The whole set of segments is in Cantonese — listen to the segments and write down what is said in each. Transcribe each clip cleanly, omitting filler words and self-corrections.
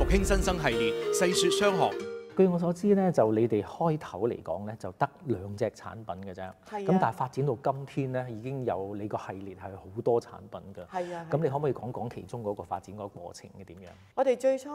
傾新生系列細說雙學。據我所知咧，就你哋開頭嚟講咧，就得2隻產品嘅啫。咁但係發展到今天咧，已經有你個系列係好多產品㗎。係啊。咁你可唔可以講講其中嗰個發展嗰個過程係點樣？我哋最初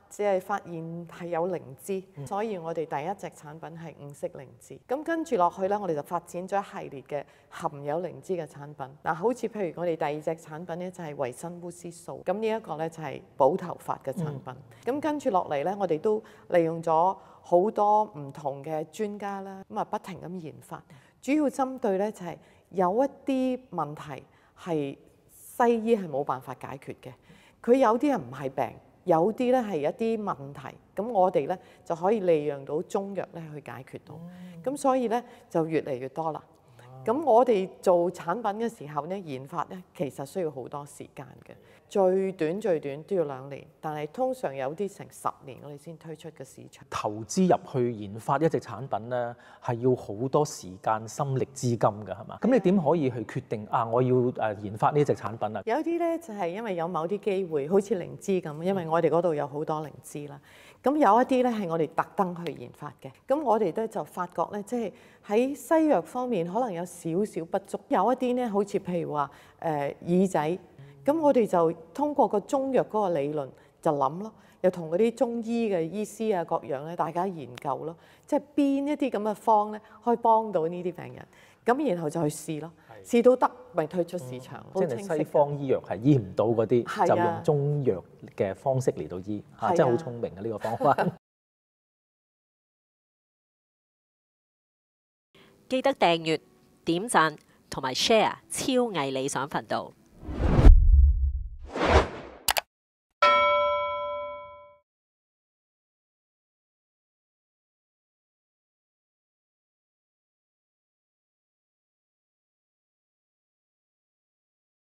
只係發現係有靈芝，所以我哋第一隻產品係5色靈芝。咁跟住落去咧，我哋就發展咗一系列嘅含有靈芝嘅產品。嗱，好似譬如我哋第2隻產品咧就係維生烏絲素，咁呢一個咧就係補頭髮嘅產品。咁跟住落嚟咧，我哋都利用咗好多唔同嘅專家啦，咁啊不停咁研發，主要針對咧就係有一啲問題係西醫係冇辦法解決嘅，佢有啲人唔係病，有啲咧係一啲問題，咁我哋咧就可以利用到中藥咧去解決到，咁所以咧就越嚟越多啦。咁我哋做產品嘅時候咧，研發咧其實需要好多時間嘅，最短都要2年，但係通常有啲成10年我哋先推出嘅市場。投資入去研發一隻產品咧，係要好多時間、心力、資金㗎，係嘛？咁你點可以去決定我要研發呢隻產品啊？有啲咧就係因為有某啲機會，好似靈芝咁，因為我哋嗰度有好多靈芝啦。咁有一啲咧係我哋特登去研發嘅，咁我哋咧就發覺咧，即係喺西藥方面可能有少少不足，有一啲咧好似譬如話耳仔，咁我哋就通過個中藥嗰個理論就諗咯，又同嗰啲中醫嘅醫師啊各樣咧，大家研究咯，即係邊一啲咁嘅方咧可以幫到呢啲病人，咁然後就去試咯。試到得咪推出市場，即係西方醫藥係醫唔到嗰啲，就用中藥嘅方式嚟到醫，真係好聰明嘅呢個方法。記得訂閱、點讚同埋 share 超毅理想頻道。